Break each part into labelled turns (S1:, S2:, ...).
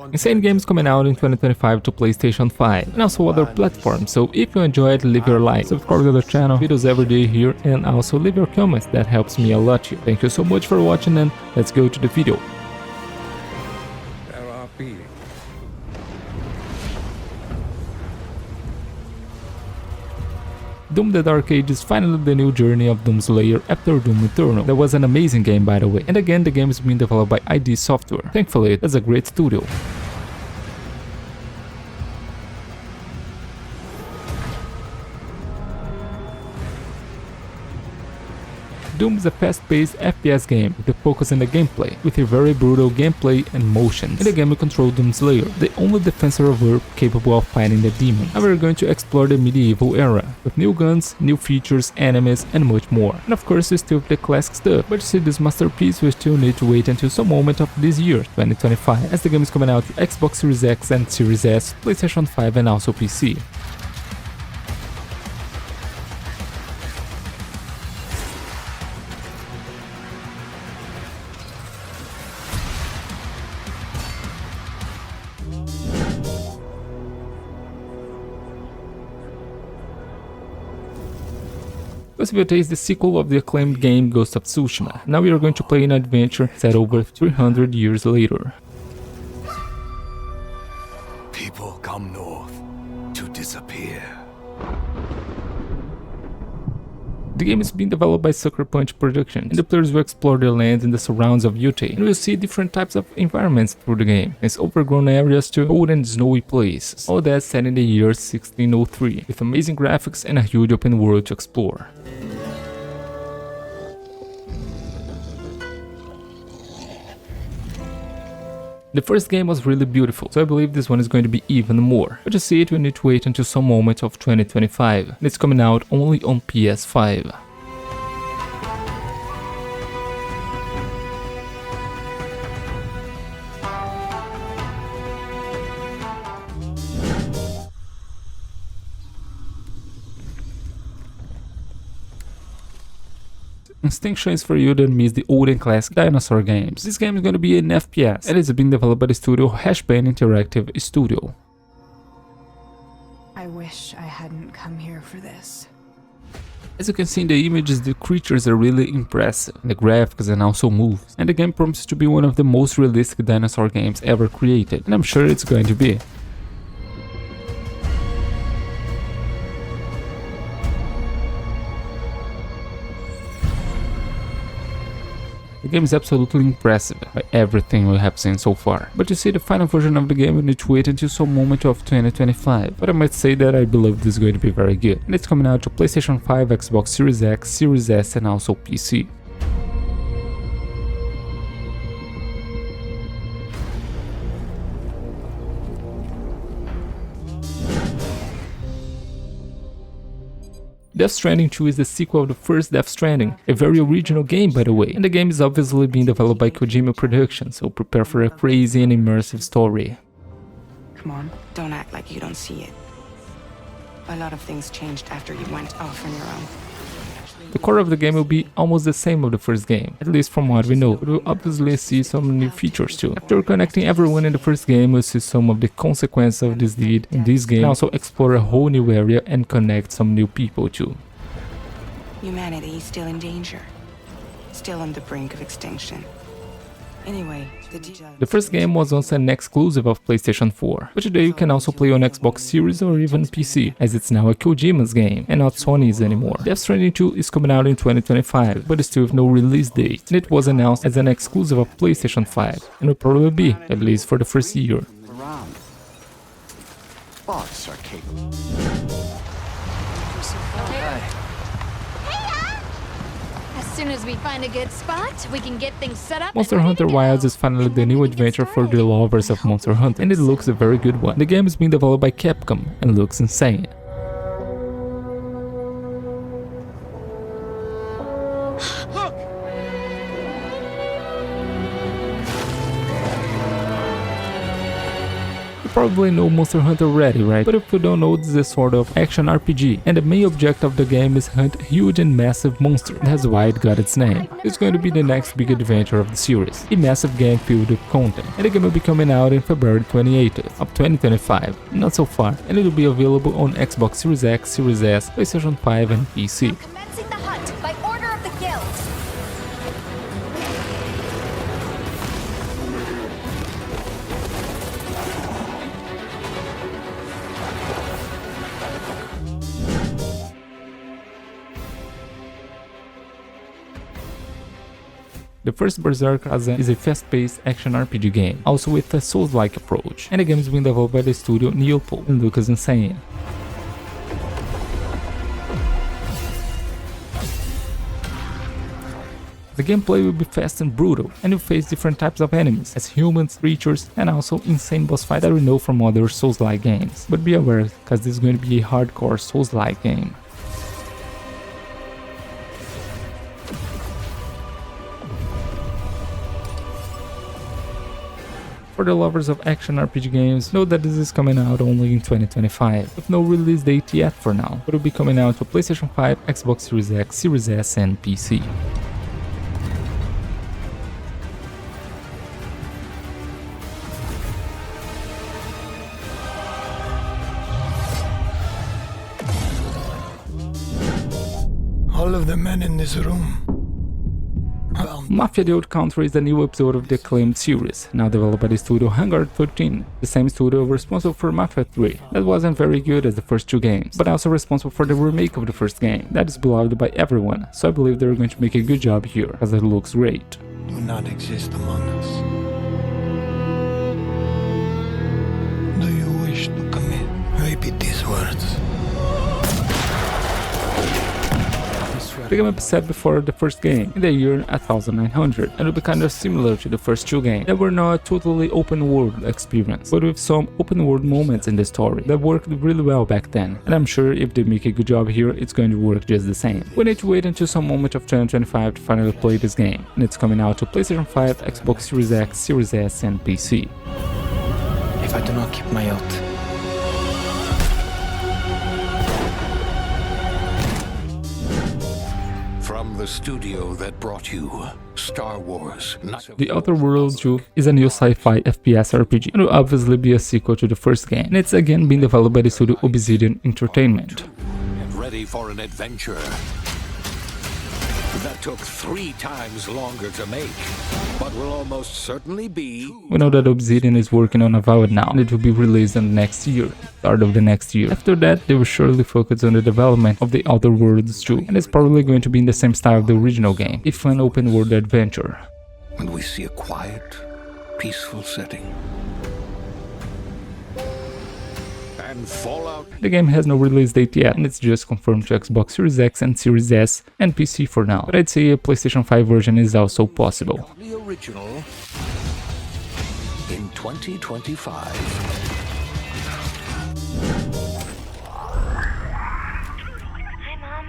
S1: Insane games coming out in 2025 to PlayStation 5 and also other platforms, so if you enjoyed, leave your like, subscribe to the channel, videos every day here, and also leave your comments, that helps me a lot here. Thank you so much for watching, and let's go to the video. Doom the Dark Age is finally the new journey of Doomslayer after Doom Eternal. That was an amazing game, by the way, and again the game is being developed by ID Software. Thankfully, it's a great studio. Doom is a fast-paced FPS game with a focus on the gameplay, with a very brutal gameplay and motions. In the game you control Doomslayer, the only defensor of Earth capable of fighting the demon. And we're going to explore the medieval era, with new guns, new features, enemies, and much more. And of course, we still have the classic stuff, but to see this masterpiece we still need to wait until some moment of this year, 2025, as the game is coming out to Xbox Series X and Series S, PlayStation 5 and also PC. Yōtei is the sequel of the acclaimed game Ghost of Tsushima. Now we are going to play an adventure set over 300 years later.
S2: People come north to disappear.
S1: The game is being developed by Sucker Punch Productions, and the players will explore the land and the surrounds of Yōtei, and we'll see different types of environments through the game, as overgrown areas to cold and snowy places, all that set in the year 1603, with amazing graphics and a huge open world to explore. The first game was really beautiful, so I believe this one is going to be even more. But to see it, we need to wait until some moment of 2025, and it's coming out only on PS5. Instinction is for you that miss the old and classic dinosaur games. This game is going to be an FPS, and it's being developed by the studio Hashbane Interactive Studio.
S3: I wish I hadn't come here for this.
S1: As you can see in the images, the creatures are really impressive, the graphics and also moves, and the game promises to be one of the most realistic dinosaur games ever created, and I'm sure it's going to be. The game is absolutely impressive by everything we have seen so far, but to see the final version of the game we need to wait until some moment of 2025, but I might say that I believe this is going to be very good, and it's coming out to PlayStation 5, Xbox Series X, Series S and also PC. Death Stranding 2 is the sequel of the first Death Stranding, a very original game by the way, and the game is obviously being developed by Kojima Productions, so prepare for a crazy and immersive story.
S4: Come on, don't act like you don't see it. A lot of things changed after you went off on your own.
S1: The core of the game will be almost the same of the first game, at least from what we know, but we'll obviously see some new features too. After connecting everyone in the first game, we'll see some of the consequences of this deed in this game, and also explore a whole new area and connect some new people too.
S4: Humanity is still in danger, still on the brink of extinction. Anyway,
S1: the first game was once an exclusive of PlayStation 4, but today you can also play on Xbox Series or even PC, as it's now a Kojima's game, and not Sony's anymore. Death Stranding 2 is coming out in 2025, but still with no release date, and it was announced as an exclusive of PlayStation 5, and will probably be, at least for the first year.
S2: Bots are capable.
S5: As soon as we find a good spot, we can get things set up.
S1: Monster Hunter Wilds is finally the new adventure for the lovers of Monster Hunter, and it looks a very good one. The game is being developed by Capcom and looks insane. Probably know Monster Hunter already, right? But if you don't know, this is a sort of action RPG, and the main objective of the game is hunt huge and massive monsters. That's why it got its name. It's going to be the next big adventure of the series, a massive game filled with content, and the game will be coming out in February 28th of 2025, not so far, and it will be available on Xbox Series X, Series S, PlayStation 5 and PC.
S5: Commencing the hunt by order of the guild.
S1: The first Berserker Khazan is a fast-paced action RPG game, also with a Souls-like approach, and the game is being developed by the studio Yōtei and looks insane. The gameplay will be fast and brutal, and you'll face different types of enemies, as humans, creatures, and also insane boss fights that we know from other Souls-like games. But be aware, cause this is going to be a hardcore Souls-like game. For the lovers of action RPG games, know that this is coming out only in 2025, with no release date yet for now, but it will be coming out to PlayStation 5, Xbox Series X, Series S and PC.
S2: All of the men in this room.
S1: Mafia: The Old Country is the new episode of the acclaimed series, now developed by the studio Hangar 13, the same studio responsible for Mafia 3, that wasn't very good as the first two games, but also responsible for the remake of the first game, that is beloved by everyone, so I believe they're going to make a good job here, as it looks great.
S2: Do not exist among us. Do you wish to commit? Repeat these words.
S1: The game was set before the first game, in the year 1900, and will be kind of similar to the first two games. They were not a totally open world experience, but with some open world moments in the story that worked really well back then, and I'm sure if they make a good job here, it's going to work just the same. We need to wait until some moment of 2025 to finally play this game, and it's coming out to PlayStation 5, Xbox Series X, Series S and PC.
S6: If I do not keep my oath,
S2: From the studio that brought you Star Wars.
S1: The Outer Worlds 2 is a new sci-fi FPS RPG, and will obviously be a sequel to the first game, and it's again being developed by the studio Obsidian Entertainment.
S2: Get ready for an adventure that took 3 times longer to make, but will almost certainly be.
S1: We know that Obsidian is working on Avowed now, and it will be released in the next year, start of the next year. After that, they will surely focus on the development of the Outer Worlds 2, and it's probably going to be in the same style of the original game, a fun open world adventure.
S2: And we see a quiet, peaceful setting. And Fallout.
S1: The game has no release date yet, and it's just confirmed to Xbox Series X and Series S and PC for now, but I'd say a PlayStation 5 version is also possible.
S2: The original in 2025.
S7: Hi, Mom.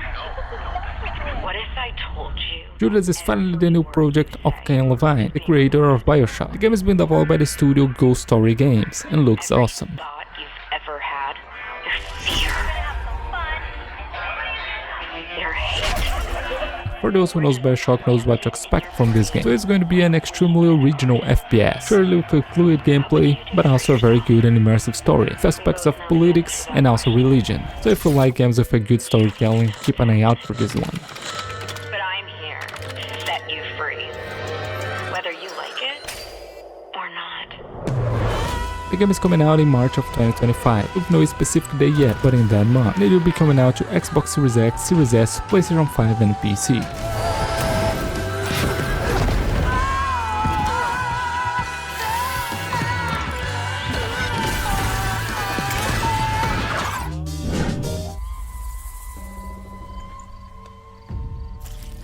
S7: What if I told you?
S1: Judas is finally the new project of Ken Levine, the creator of Bioshock. The game has been developed by the studio Ghost Story Games and looks awesome.
S7: Thought you've ever had the fear. Their hate.
S1: For those who knows Bioshock knows what to expect from this game, so it's going to be an extremely original FPS, surely with a fluid gameplay, but also a very good and immersive story, with aspects of politics and also religion. So if you like games with a good storytelling, keep an eye out for this one.
S7: But I'm here to set you free. Whether you like it or not.
S1: The game is coming out in March of 2025, with no specific day yet, but in that month, and it will be coming out to Xbox Series X, Series S, PlayStation 5 and PC.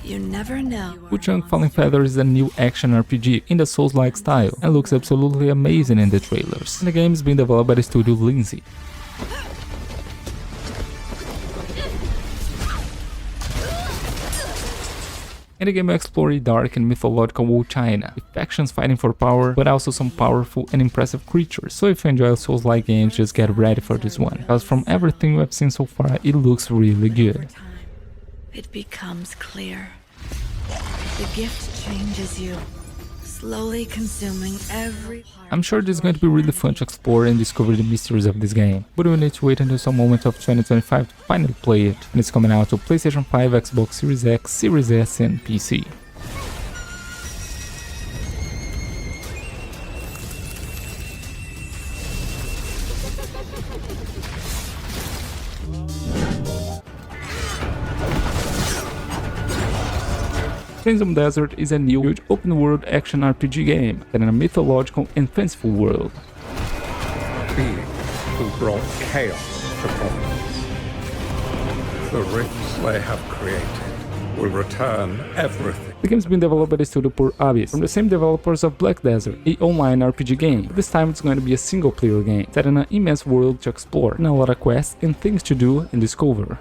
S3: You never know.
S1: Wuchang Falling Feather is a new action RPG in the Souls-like style and looks absolutely amazing in the trailers. And the game is being developed by the studio Lindsay. In the game you explore a dark and mythological Wuchang, with factions fighting for power, but also some powerful and impressive creatures. So if you enjoy Souls-like games, just get ready for this one, because from everything we have seen so far, it looks really good.
S3: It becomes clear. The gift changes you, slowly consuming every part.
S1: I'm sure this is going to be really fun to explore and discover the mysteries of this game, but we need to wait until some moment of 2025 to finally play it, and it's coming out to PlayStation 5, Xbox Series X, Series S and PC. Crimsom Desert is a new huge open-world action RPG game set in a mythological and fanciful world.
S2: Being who brought chaos to Providence. The rifts they have created will return everything.
S1: The game's been developed by the studio Pure Abyss, from the same developers of Black Desert, an online RPG game. But this time it's going to be a single-player game, set in an immense world to explore, and a lot of quests and things to do and discover.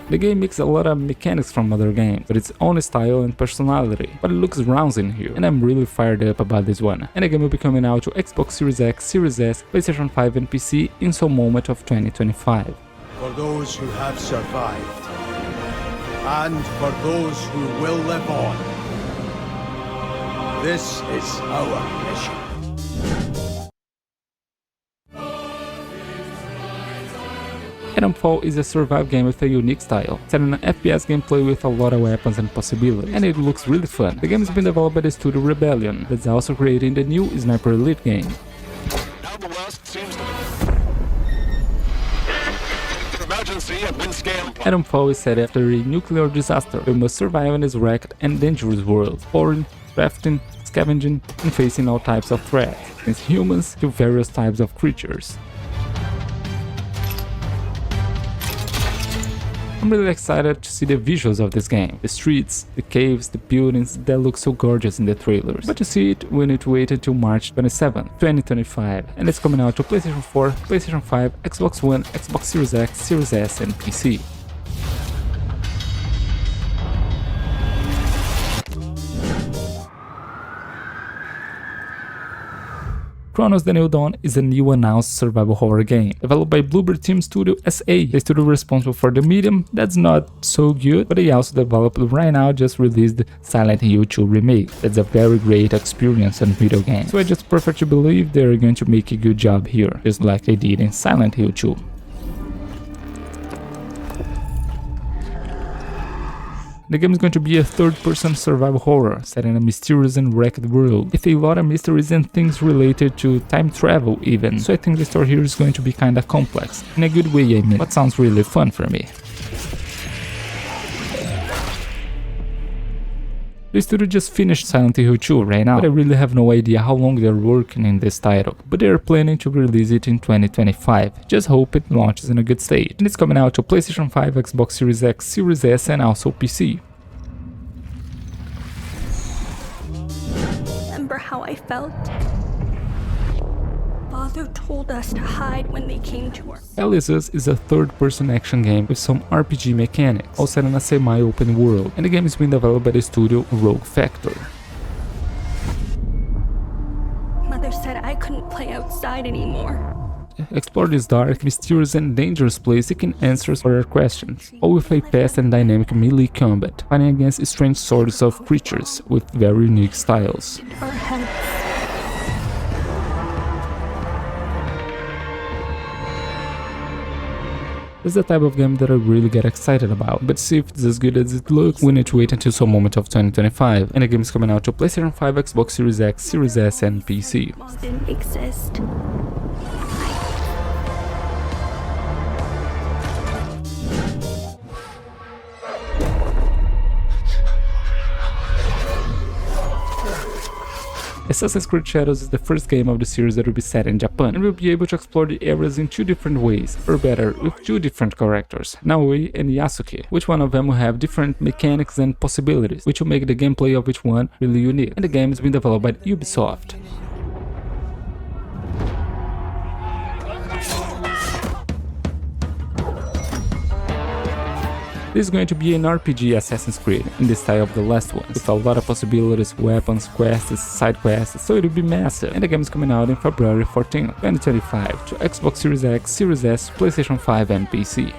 S1: The game mixes a lot of mechanics from other games, with its own style and personality, but it looks rounds in here, and I'm really fired up about this one. And the game will be coming out to Xbox Series X, Series S, PlayStation 5 and PC in some moment of 2025.
S8: For those who have survived, and for those who will live on, this is our mission.
S1: Atomfall is a survival game with a unique style, set in an FPS gameplay with a lot of weapons and possibilities, and it looks really fun. The game has been developed by the studio Rebellion, that's also creating the new Sniper Elite game.
S9: Now the West seems to emergency at wind scale.
S1: Atomfall is set after a nuclear disaster. We must survive in this wrecked and dangerous world, exploring, crafting, scavenging, and facing all types of threats, against humans to various types of creatures. I'm really excited to see the visuals of this game. The streets, the caves, the buildings that look so gorgeous in the trailers. But to see it, we need to wait until March 27, 2025. And it's coming out to PlayStation 4, PlayStation 5, Xbox One, Xbox Series X, Series S and PC. Cronos: The New Dawn is a new announced survival horror game, developed by Bluebird Team Studio SA, the studio responsible for The Medium, that's not so good, but they also developed right now just released Silent Hill 2 Remake, that's a very great experience and video game, so I just prefer to believe they're going to make a good job here, just like they did in Silent Hill 2. The game is going to be a third-person survival horror, set in a mysterious and wrecked world, with a lot of mysteries and things related to time travel even, so I think the story here is going to be kinda complex. In a good way, I mean, but sounds really fun for me. The studio just finished Silent Hill 2 right now, but I really have no idea how long they're working in this title, but they're planning to release it in 2025, just hope it launches in a good state, and it's coming out to PlayStation 5, Xbox Series X, Series S and also PC.
S10: Remember how I felt? Father told us to hide when they came to us.
S1: Alice's is a third-person action game with some RPG mechanics, all set in a semi-open world, and the game is being developed by the studio Rogue Factor.
S10: Mother said I couldn't play outside anymore.
S1: Explore this dark, mysterious and dangerous place seeking answers for our questions, all with a fast and dynamic melee combat, fighting against strange sorts of creatures with very unique styles.
S10: Our heads.
S1: This is the type of game that I really get excited about, but to see if it's as good as it looks, we need to wait until some moment of 2025, and the game is coming out to PlayStation 5, Xbox Series X, Series S and PC.
S10: Mom didn't exist.
S1: Assassin's Creed Shadows is the first game of the series that will be set in Japan, and we'll be able to explore the areas in two different ways, or better, with two different characters, Naoi and Yasuke. Which one of them will have different mechanics and possibilities, which will make the gameplay of each one really unique, and the game has been developed by Ubisoft. This is going to be an RPG Assassin's Creed in the style of the last one, with a lot of possibilities, weapons, quests, side quests, so it will be massive. And the game is coming out in February 14, 2025 to Xbox Series X, Series S, PlayStation 5 and PC.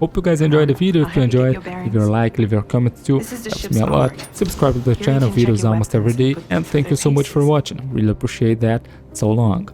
S1: Hope you guys enjoyed the video. If you enjoyed, leave your like, leave your comments too, helps me a lot. Subscribe to the channel, videos almost every day, and thank you so much for watching. Really appreciate that. So long.